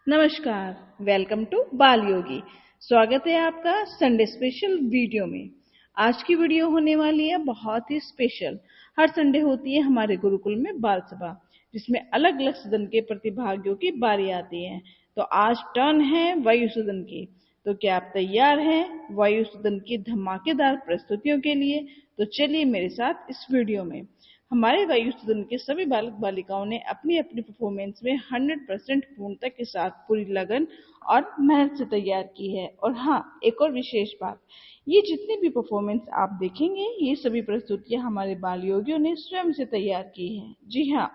नमस्कार, welcome to बाल योगी। स्वागत है आपका संडे स्पेशल वीडियो में। आज की वीडियो होने वाली है बहुत ही स्पेशल। हर संडे होती है हमारे गुरुकुल में बाल सभा, जिसमें अलग अलग सदन के प्रतिभागियों की बारी आती है। तो आज टर्न है वायु सदन की। तो क्या आप तैयार हैं वायु सदन की धमाकेदार प्रस्तुतियों के लिए? तो चलिए मेरे साथ इस वीडियो में। हमारे वायु सदन के सभी बालक बालिकाओं ने अपनी अपनी परफॉर्मेंस में 100% पूर्णता के साथ पूरी लगन और मेहनत से तैयार की है। और हाँ, एक और विशेष बात, ये जितनी भी परफॉर्मेंस आप देखेंगे, ये सभी प्रस्तुतियां हमारे बाल योगियों ने स्वयं से तैयार की हैं। जी हाँ,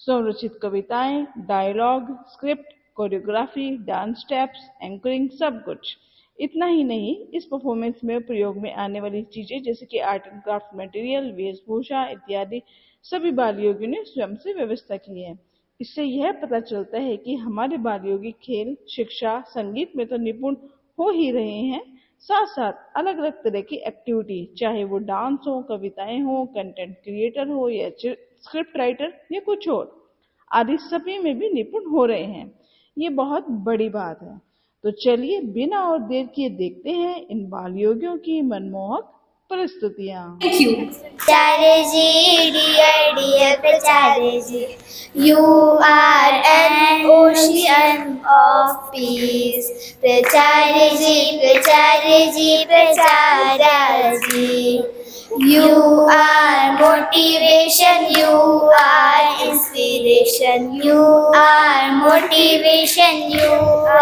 स्वरचित कविताएं, dialogue, script, choreography, dance steps, anchoring, सब कुछ। इतना ही नहीं, इस परफॉर्मेंस में प्रयोग में आने वाली चीजें जैसे कि आर्ट एंड क्राफ्ट मटेरियल, वेशभूषा इत्यादि सभी बाल योगियों ने स्वयं से व्यवस्था की है। इससे यह पता चलता है कि हमारे बाल योगी खेल, शिक्षा, संगीत में तो निपुण हो ही रहे हैं, साथ साथ अलग अलग तरह की एक्टिविटी, चाहे वो डांस हो, कविताएं हो, कंटेंट क्रिएटर हो या स्क्रिप्ट राइटर या कुछ और, आदि सभी में भी निपुण हो रहे हैं। ये बहुत बड़ी बात है। तो चलिए बिना और देर किए देखते हैं इन बाल योगियों की मनमोहक प्रस्तुतियां। Thank you. Pracharya dear Pracharya, you are an ocean of peace. Pracharya, you are motivation, you are inspiration, you are motivation, you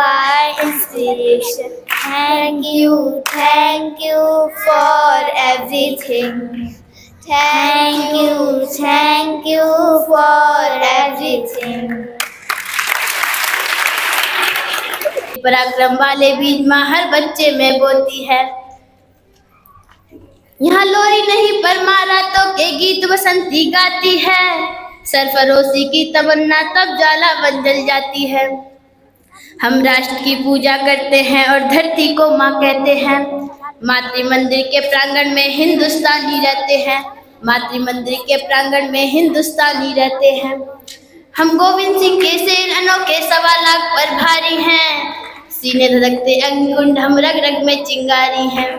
are inspiration. Thank you for everything. Thank you for everything. पराक्रम वाले बीज माँ हर बच्चे में बोती है। यहाँ लोरी नहीं पर मारा तो के गीत बसंती गाती है। सरफरोशी की तमन्ना तब ज्वाला बन जल जाती है। हम राष्ट्र की पूजा करते हैं और धरती को माँ कहते हैं। मातृ मंदिर के प्रांगण में हिंदुस्तानी रहते हैं। मातृ मंदिर के प्रांगण में हिंदुस्तानी रहते हैं। हम गोविंद सिंह के शेर अनोखे 1.25 लाख पर भारी हैं। सीने धड़कते अग्निकुंड हम रग रग में चिंगारी हैं।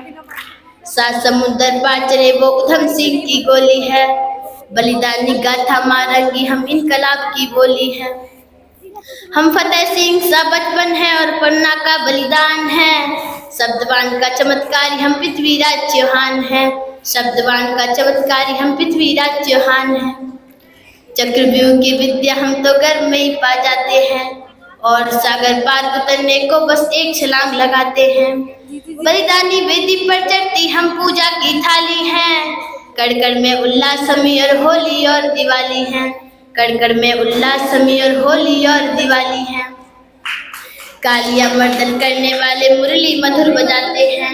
7 समुद्र पार चले वो उधम सिंह की गोली है। बलिदानी गाथा मारंगी हम इनकलाब की बोली है। हम फतेह सिंह सा बचपन है और पन्ना का बलिदान है। शब्दवान का चमत्कारी हम पृथ्वीराज चौहान हैं। शब्दवान का चमत्कारी हम पृथ्वीराज चौहान हैं। चक्रव्यूह की विद्या हम तो गर्भ में ही पा जाते हैं और सागर पार उतरने को बस एक छलांग लगाते हैं। बलिदानी वेदी पर चढ़ती हम पूजा की थाली हैं। कड़कड़ में उल्लास समी और होली और दिवाली हैं। कड़कड़ में उल्लास समी और होली और दिवाली हैं। कालिया मर्दन करने वाले मुरली मधुर बजाते हैं।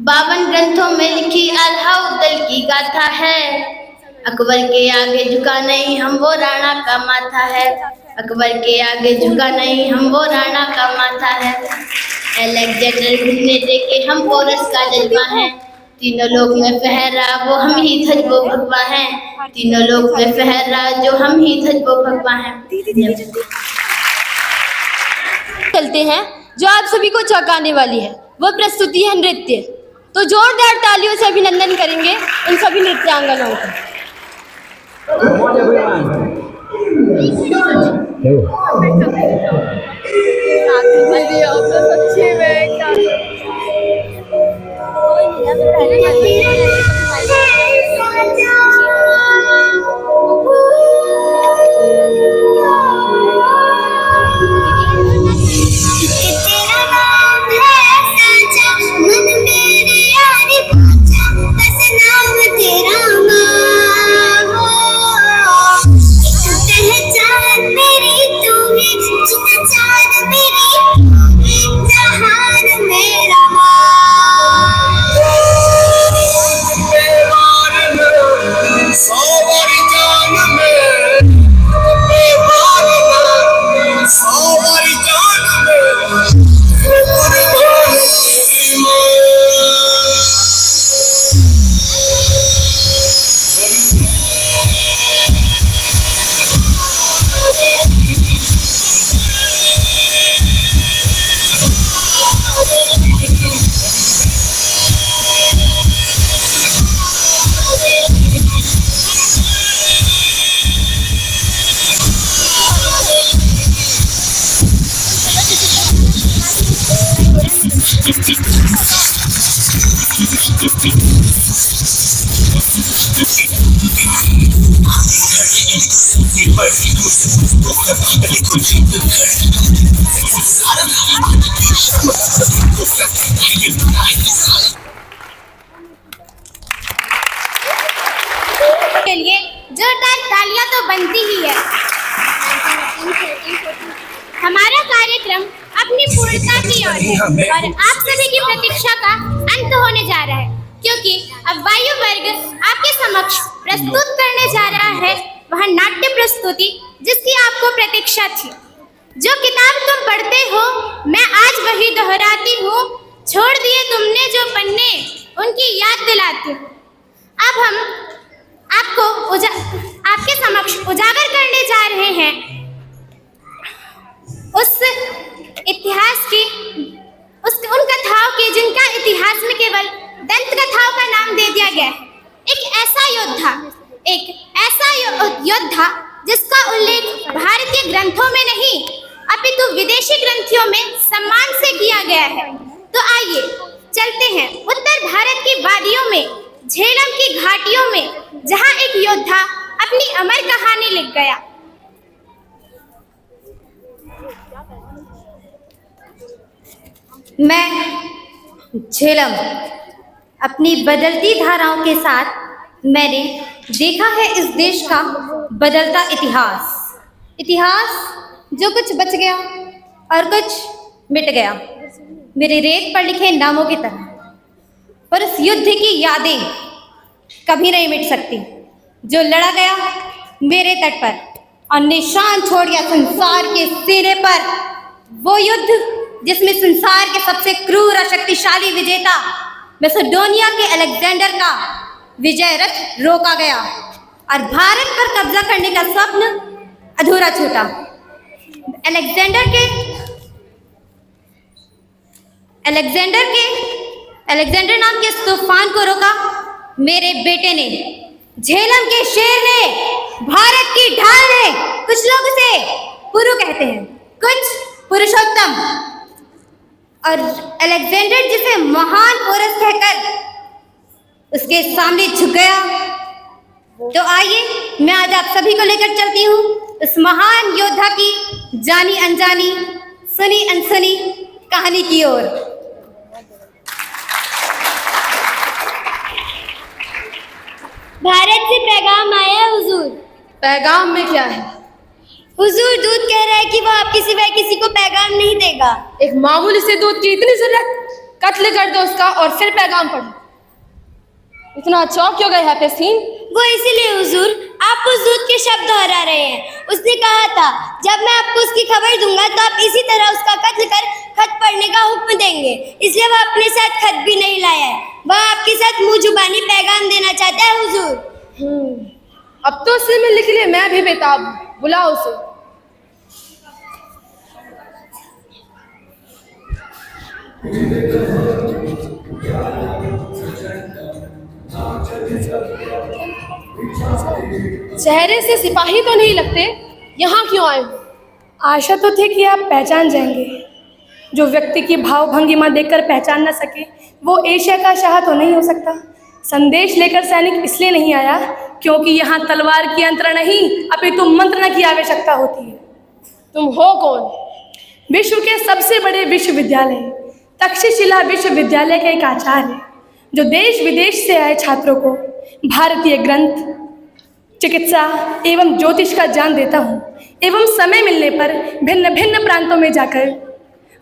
52 ग्रंथों में लिखी अलाउद्दीन की गाथा है। अकबर के आगे झुका नहीं हम वो राणा का माथा है। अकबर के आगे झुका नहीं हम वो राणा का माथा है। अलेक्जेंडर घूमने देखे हम पोरस का जज्बा है। तीनों लोग में फहरा वो हम ही ध्वज वो भगवा है। तीनों लोग में फहरा जो हम ही ध्वज वो भगवा है। चलते हैं जो आप सभी को चौंकाने वाली है, वो प्रस्तुति है नृत्य। तो जोरदार तालियों से अभिनंदन करेंगे उन सभी नृत्यांगनाओं का। मेरी तू ही के लिए जोरदार तालियां तो बनती ही है। हमारा कार्यक्रम अपनी पूर्णता की ओर है और आप सभी की प्रतीक्षा का अंत होने जा रहा है, क्योंकि अब वायु वर्ग आपके समक्ष प्रस्तुत करने जा रहा है वह नाट्य प्रस्तुति जिसकी आपको प्रतीक्षा थी। जो किताब तुम पढ़ते हो मैं आज वही दोहराती हूँ, छोड़ दिए तुमने जो पन्ने उनकी याद दिलाती हूँ। अब हम आपके समक्ष उजागर करने जा रहे हैं उस इतिहास की उन कथाओं के जिनका इतिहास में केवल दंत कथाओं का नाम दे दिया गया है। एक ऐसा योद्धा जिसका उल्लेख भारतीय ग्रंथों में नहीं अपितु विदेशी ग्रंथों में सम्मान से किया गया है। तो आइए चलते हैं उत्तर भारत की वादियों में, झेलम की घाटियों में, जहां एक योद्धा अपनी अमर कहानी लिख गया। मैं झेलम अपनी बदलती धाराओं के साथ मैंने देखा है इस देश का बदलता इतिहास जो कुछ बच गया और कुछ मिट गया मेरे रेत पर लिखे नामों की तरह, पर उस युद्ध की यादें कभी नहीं मिट सकती जो लड़ा गया मेरे तट पर और निशान छोड़ गया संसार के सीने पर। वो युद्ध जिसमें संसार के सबसे क्रूर और शक्तिशाली विजेता मैसेडोनिया के अलेक्जेंडर का विजय रथ रोका गया और भारत पर कब्जा करने का स्वप्न अधूरा छूटा। अलेक्जेंडर नाम के इस तूफान को रोका मेरे बेटे ने, झेलम के शेर ने, भारत की ढाल ने। कुछ लोग उसे पुरु कहते हैं, कुछ पुरुषोत्तम, और अलेक्जेंडर जिसे महान पुरुष कहकर उसके सामने झुक गया। तो आइए मैं आज आप सभी को लेकर चलती हूँ उस महान योद्धा की जानी अनजानी, सुनी अनसुनी कहानी की ओर। भारत से पैगाम आया है हुजूर। पैगाम में क्या है? हुजूर दूत कह रहा है कि वो आपके सिवाय किसी को पैगाम नहीं देगा। एक मामूली से दूत की इतनी जरूरत? कत्ल कर दो उसका और फिर पैगाम पढ़ो। इतना चौंक क्यों गए हैं पेशीन? वो इसीलिए हुजूर आप उस दूत के शब्द दोहरा रहे हैं। उसने कहा था जब मैं आपको उसकी खबर दूंगा तो आप इसी तरह उसका कत्ल कर खत पढ़ने का हुक्म देंगे, इसलिए वह अपने साथ खत भी नहीं लाया है। वह आपके साथ मुंह जुबानी पैगाम देना चाहता है हुजूर। अब तो उससे मिलने के लिए मैं भी बेताब हूँ, बुलाओ उसे। चेहरे से सिपाही तो नहीं लगते, यहाँ क्यों आए हो? आशा तो थी कि आप पहचान जाएंगे। जो व्यक्ति की भाव भंगिमा देखकर पहचान न सके वो एशिया का शाह तो नहीं हो सकता। संदेश लेकर सैनिक इसलिए नहीं आया क्योंकि यहाँ तलवार की यंत्र नहीं अपितु मंत्रणा की आवश्यकता होती है। तुम हो कौन? विश्व के सबसे बड़े विश्वविद्यालय तक्षशिला विश्वविद्यालय के एक आचार्य जो देश विदेश से आए छात्रों को भारतीय ग्रंथ, चिकित्सा एवं ज्योतिष का ज्ञान देता हूँ एवं समय मिलने पर भिन्न भिन्न प्रांतों में जाकर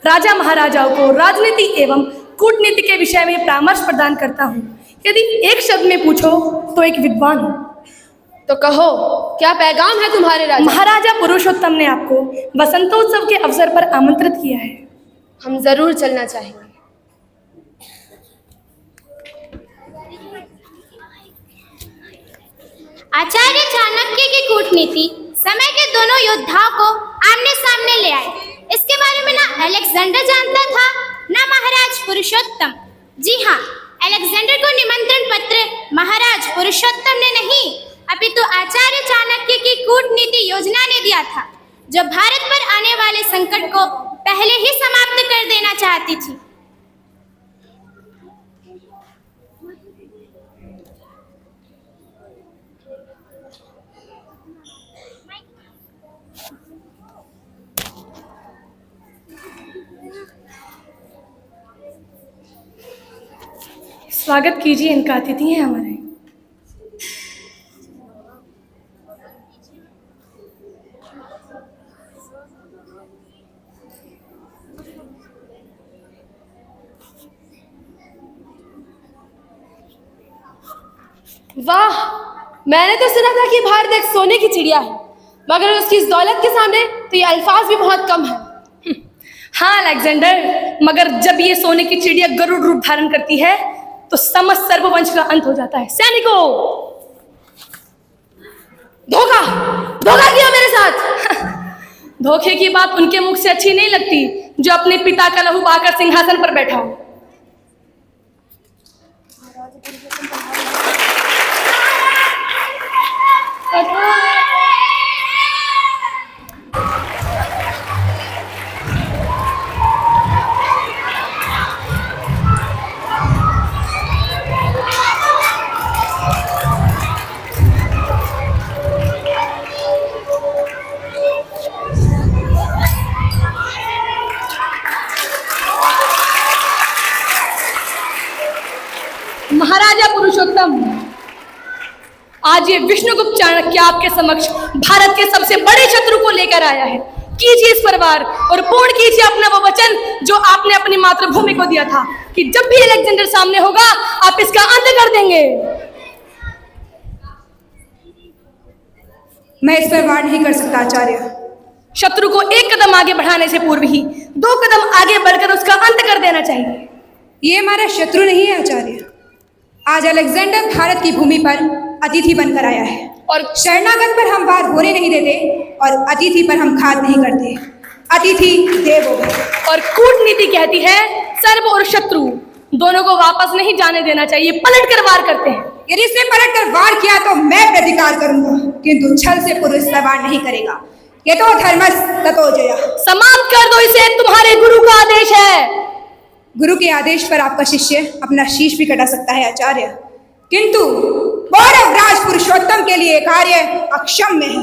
राजा महाराजाओं को राजनीति एवं कूटनीति के विषय में परामर्श प्रदान करता हूँ। यदि एक शब्द में पूछो तो एक विद्वान हूँ। तो कहो क्या पैगाम है तुम्हारे राजा? महाराजा पुरुषोत्तम ने आपको वसंतोत्सव के अवसर पर आमंत्रित किया है। हम जरूर चलना चाहेंगे। आचार्य चाणक्य की कूटनीति समय के दोनों योद्धाओं को आमने सामने ले आए। इसके बारे में ना अलेक्जेंडर जानता था ना महाराज पुरुषोत्तम। जी हाँ, अलेक्जेंडर को निमंत्रण पत्र महाराज पुरुषोत्तम ने नहीं अपितु आचार्य चाणक्य की कूटनीति योजना ने दिया था, जो भारत पर आने वाले संकट को पहले ही समाप्त कर देना चाहती थी। स्वागत कीजिए, इनका अतिथि हैं हमारे। वाह, मैंने तो सुना था कि भारत एक सोने की चिड़िया है, मगर उसकी इस दौलत के सामने तो ये अल्फाज भी बहुत कम है। हाँ अलेक्जेंडर, मगर जब ये सोने की चिड़िया गरुड़ रूप धारण करती है तो समस्त सर्ववंश का अंत हो जाता है। सैनिकों, धोखा धोखा किया मेरे साथ। धोखे की बात उनके मुख से अच्छी नहीं लगती जो अपने पिता का लहू बहाकर सिंहासन पर बैठा हो। महाराजा पुरुषोत्तम, आज ये विष्णुगुप्त चाणक्य आपके समक्ष भारत के सबसे बड़े शत्रु को लेकर आया है। कीजिए इस पर वार और पूर्ण कीजिए अपना वो वचन जो आपने अपनी मातृभूमि को दिया था कि जब भी अलेक्जेंडर सामने होगा आप इसका अंत कर देंगे। मैं इस पर वार नहीं कर सकता आचार्य। शत्रु को एक कदम आगे बढ़ाने से पूर्व ही 2 कदम आगे बढ़कर उसका अंत कर देना चाहिए। ये हमारा शत्रु नहीं है आचार्य। आज अलेक्जेंडर भारत की भूमि पर अतिथि बनकर आया है और शरणागत पर हम वार होने नहीं देते और अतिथि पर हम घात नहीं करते। अतिथि देवो भव। और कूटनीति कहती है सर्व और शत्रु दोनों को वापस नहीं जाने देना चाहिए, पलट कर वार करते हैं। यदि इसने पलट कर वार किया तो मैं प्रतिकार करूंगा, किंतु छल से पुरुष वार नहीं करेगा। ये तो धर्मस ततो जया। समाप्त कर दो इसे, तुम्हारे गुरु का आदेश है। गुरु के आदेश पर आपका शिष्य अपना शीश भी कटा सकता है आचार्य, किंतु कौरव राज पुरुषोत्तम के लिए कार्य अक्षम्य है।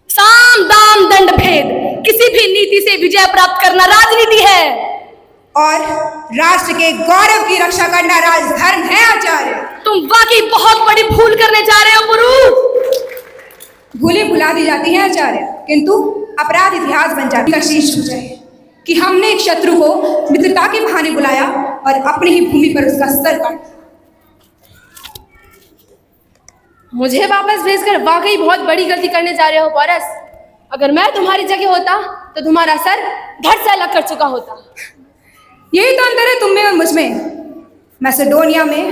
साम दाम दंड भेद, किसी भी नीति से विजय प्राप्त करना राजनीति है और राष्ट्र के गौरव की रक्षा करना राजधर्म है आचार्य। तुम वाकई बहुत बड़ी भूल करने जा रहे हो गुरु। भूलें भुला दी जाती हैं आचार्य, किंतु अपराध इतिहास बन जाती है। शीश हो जाए कि हमने एक शत्रु को मित्रता के बहाने बुलाया और अपनी ही भूमि पर उसका सर काटा। मुझे वापस भेजकर वाकई बहुत बड़ी गलती करने जा रहे हो पारस। अगर मैं तुम्हारी जगह होता तो तुम्हारा सर धड़ से अलग कर चुका होता। यही तो अंतर है तुम में और मुझ में, मैसेडोनिया में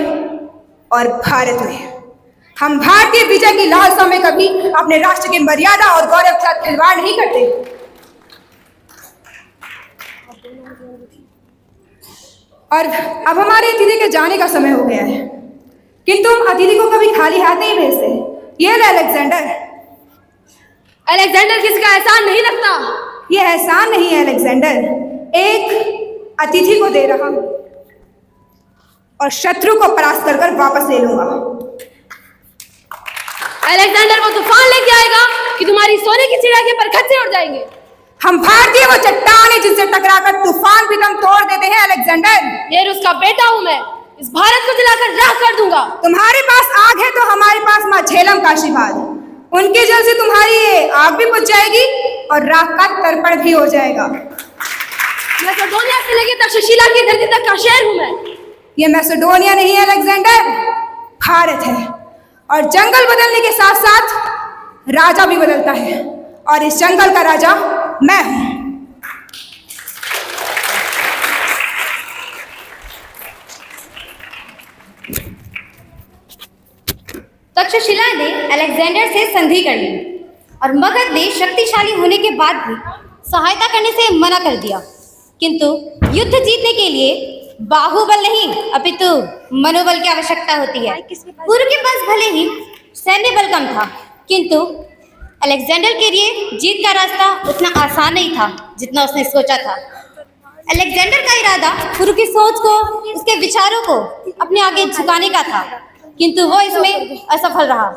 और भारत में। हम भारतीय विजय की लालसा में कभी अपने राष्ट्र की मर्यादा और गौरव के साथ खिलवाड़ नहीं करते। और अब हमारे अतिथि के जाने का समय हो गया है, किंतु हम अतिथि को कभी खाली हाथ नहीं भेजते। ये है अलेक्जेंडर। अलेक्जेंडर किसका एहसान नहीं रखता। ये एहसान नहीं है अलेक्जेंडर, एक अतिथि को दे रहा हूं और शत्रु को परास्त कर वापस ले लूंगा। अलेक्जेंडर वो तूफान लेके आएगा कि तुम्हारी सोने की चिड़िया के पर खच्चे उड़ जाएंगे। हम भारतीय वो चट्टान है जिनसे टकराकर तूफान भी दम तोड़ देते हैं अलेक्जेंडर। ये उसका बेटा हूं मैं, इस भारत को जलाकर राख कर दूंगा। तुम्हारे पास आग है तो हमारे पास माँ झेलम का आशीर्वाद। उनके जल से तुम्हारी ये आग भी बुझ जाएगी और राख का तर्पण भी हो जाएगा। मैसेडोनिया से लेकर तक्षशिला की धरती तक का शहर हूं मैं। ये मैसेडोनिया नहीं है अलेक्जेंडर, भारत है। और जंगल बदलने के साथ साथ राजा भी बदलता है और इस जंगल का राजा मैं हूं। तक्षशिला ने अलेक्जेंडर से संधि कर ली और मगध ने शक्तिशाली होने के बाद भी सहायता करने से मना कर दिया। किंतु युद्ध जीतने के लिए बाहुबल नहीं अपितु मनोबल की आवश्यकता होती है। पूर्व के पास भले ही सैन्य बल कम था, किंतु अलेक्जेंडर के लिए जीत का रास्ता उतना आसान नहीं था जितना उसने सोचा था। अलेक्जेंडर का इरादा पूर्व की सोच को, उसके विचारों को अपने आगे झुकाने का था, किंतु वो इसमें असफल रहा।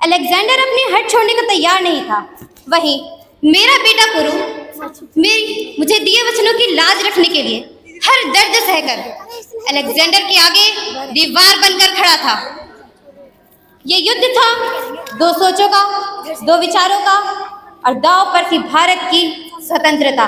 अलेक्जेंडर अपनी हट छोड़ने को तैयार नहीं था। वहीं मेरा बेटा कुरु मुझे दिए वचनों की लाज रखने के लिए हर दर्द सहकर अलेक्जेंडर के आगे दीवार बनकर खड़ा था। ये युद्ध था दो सोचों का, दो विचारों का, और दांव पर थी भारत की स्वतंत्रता।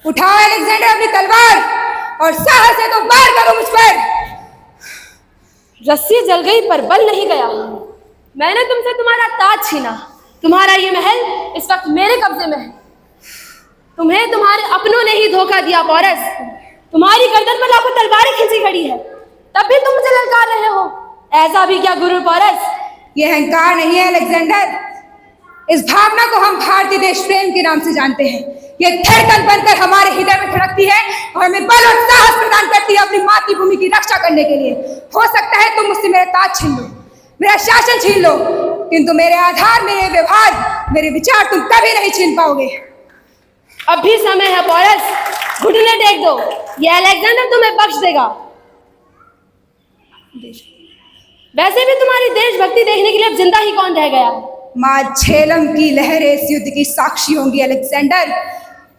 उठाओ अलेक्जेंडर अपनी तलवार और साहस है तो वार करो मुझ पर। रस्सी जल गई पर बल नहीं गया। मैंने तुमसे तुम्हारा ताज छीना। तुम्हारा ये महल इस वक्त मेरे कब्जे में है। तुम्हें तुम्हारे अपनों ने ही धोखा दिया पौरस। तुम्हारी गर्दन पर लाखों तलवारें खींची खड़ी है, तब भी तुम मुझे ललकार रहे हो। ऐसा भी क्या गुरु पौरस? ये अहंकार नहीं है अलेक्जेंडर, इस भावना को हम भारतीय देश प्रेम के नाम से जानते हैं। ये धड़कन बनकर हमारे हृदय में धड़कती है और हमें बल और साहस प्रदान करती है अपनी मातृभूमि की रक्षा करने के लिए। हो सकता है तुम मुझसे मेरा ताज छीन लो, मेरा शासन छीन लो, किंतु मेरे आधार, मेरे व्यवहार, मेरे विचार तुम कभी नहीं छीन पाओगे। अब भी समय है पौरस, घुटने टेक दो। ये अलेक्जेंडर तुम्हें बख्श देगा। वैसे भी तुम्हारी देशभक्ति देखने के लिए अब जिंदा ही कौन रह गया? माँ झेलम की लहरें इस युद्ध की साक्षी होंगी अलेक्जेंडर।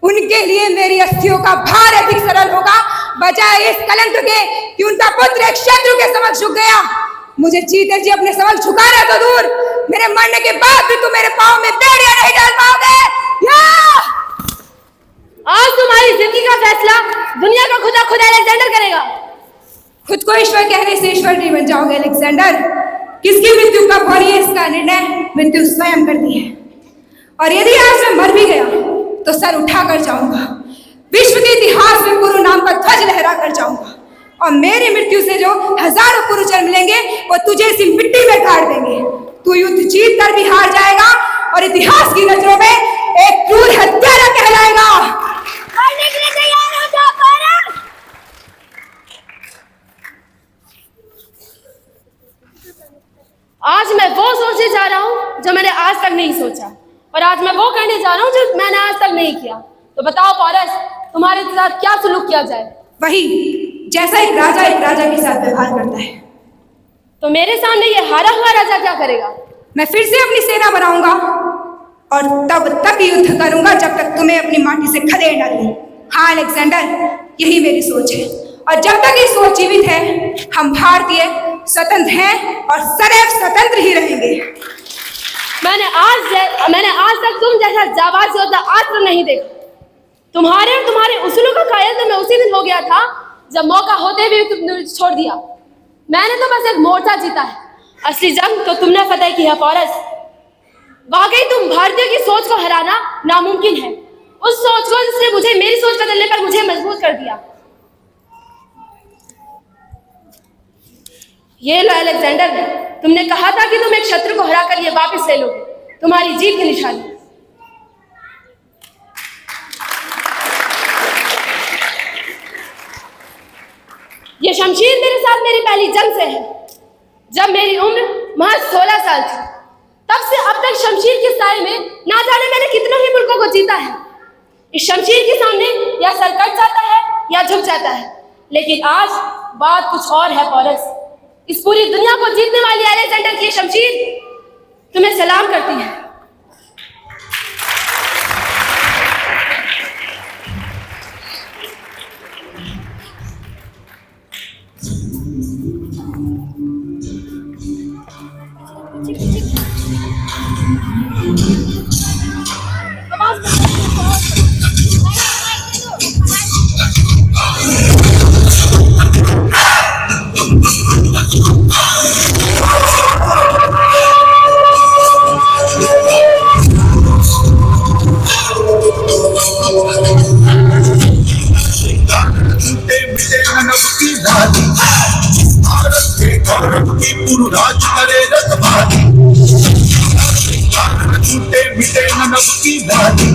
उनके लिए मेरी अस्थियों का भार अधिक सरल होगा बजाय इस कलंक के कि उनका पुत्र एक शत्रु के समक्ष झुक गया। मुझे जीते जी अपने समक्ष झुकाना तो दूर, मेरे मरने के बाद भी तुम मेरे पाँव में बेड़ियां नहीं डाल पाओगे। आज तुम्हारी जिंदगी का फैसला दुनिया का खुद अलेक्जेंडर करेगा। खुद को ईश्वर कहने से ईश्वर नहीं बन जाओगे अलेक्जेंडर। किसकी मृत्यु कब हो रही है इसका निर्णय मृत्यु स्वयं करती है। और यदि आज मैं मर भी गया तो सर उठाकर जाऊंगा, विश्व के इतिहास में गुरु नाम का ध्वज लहरा कर जाऊंगा। और मेरी मृत्यु से जो हजारों पुरुष जन्म लेंगे वो तुझे इसी मिट्टी में गाड़ देंगे। तू युद्ध जीत कर भी हार जाएगा और इतिहास की नजरों में एक क्रूर हत्यारा कहलाएगा। मरने के लिए तैयार हो जाओ पौरस। आज मैं वो सोचने जा रहा हूँ जो मैंने आज तक नहीं सोचा, और आज मैं वो करने जा रहा हूँ जो मैंने आज तक नहीं किया। तो बताओ पौरस, तुम्हारे साथ क्या सुलूक किया जाए? वही जैसा एक राजा के साथ व्यवहार करता है। तो मेरे सामने ये हारा हुआ राजा क्या करेगा? मैं फिर से अपनी सेना बनाऊंगा और तब तक युद्ध करूंगा जब तक तुम्हें अपनी माटी से खदेड़ न दूं। हाँ अलेक्जेंडर, यही मेरी सोच है और जब तक ये सोच जीवित है हम भारतीय स्वतंत्र हैं और सदैव स्वतंत्र ही रहेंगे। मैंने आज तक तुम जैसा जाबाज योद्धा आज तक नहीं देखा। तुम्हारे उसूलों का कायल तो मैं उसी दिन हो गया था जब मौका होते हुए तुमने छोड़ दिया। मैंने तो बस एक मोर्चा जीता है, असली जंग तो तुमने फतेह की है पौरस। वाकई तुम भारतीयों की सोच को हराना नामुमकिन है, उस सोच को जिसने मुझे मेरी सोच बदलने पर मुझे मजबूर कर दिया। ये लो अलेक्जेंडर, तुमने कहा था कि तुम एक शत्रु को हराकर ये वापस ले लोगे, तुम्हारी जीत की निशानी। ये शमशीर मेरे साथ मेरी पहली जंग से है, जब मेरी उम्र महज 16 साल थी। तब से अब तक शमशीर के साए में ना जाने मैंने कितनों ही मुल्कों को जीता है। इस शमशीर के सामने या सर कट जाता है या झुक जाता है, लेकिन आज बात कुछ और है पौरस। इस पूरी दुनिया को जीतने वाली अलेक्जेंडर की शमशीर तुम्हें सलाम करती है। राज करे रखवाली, छूटे मिटे न नभ की बाली।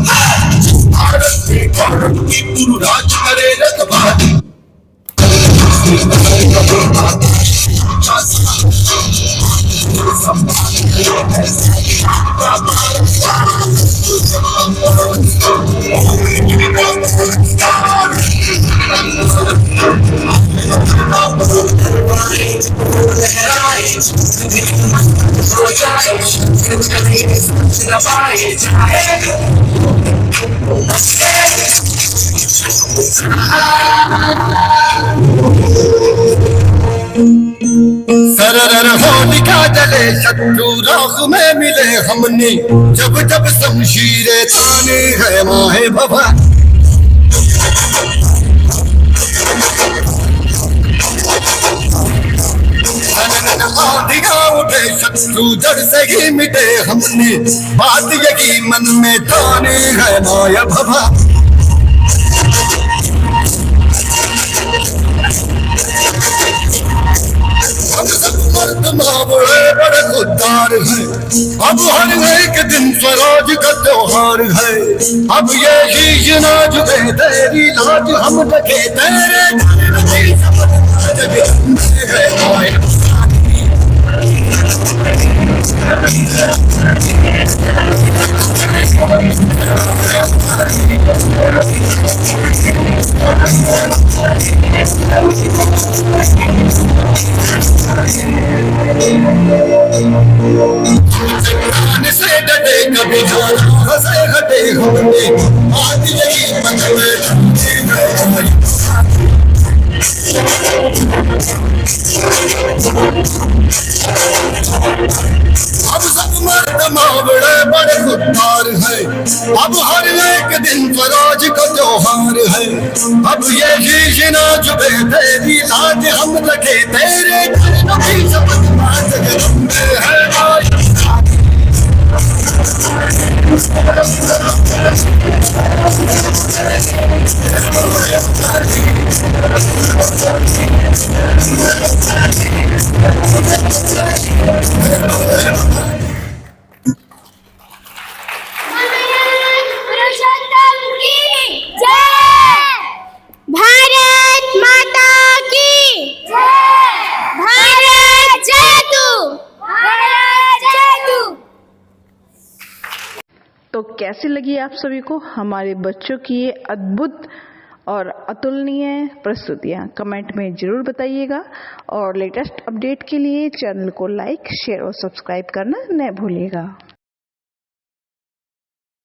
सरर होलिका जले शत्रु राख में मिले हमने, जब जब शमशीरें ताने है माहे भवा। आधिया उठे शत्रु जड़ से ही मिटे हमने, बात यही मन में ताने है माया भवा। बड़े बड़े खुददार है, अब हर एक दिन स्वराज का त्योहार है। अब ये शीश ना झुके तेरी लाज हम रखे तेरे से डटे कभी हंसे हटे हमने, आज यही मन में अब सब मर्द बड़े बड़े खुददार है, अब हर एक दिन स्वराज का त्योहार है। अब ये शीश ना झुके तेरी लाज हम रखे तेरे नबी शपथ है आज। पुरुषोत्तम की जय, भारत माता की जय, भारत जादू, भारत जादू। तो कैसी लगी आप सभी को हमारे बच्चों की ये अद्भुत और अतुलनीय प्रस्तुतियाँ? कमेंट में ज़रूर बताइएगा और लेटेस्ट अपडेट के लिए चैनल को लाइक, शेयर और सब्सक्राइब करना न भूलिएगा।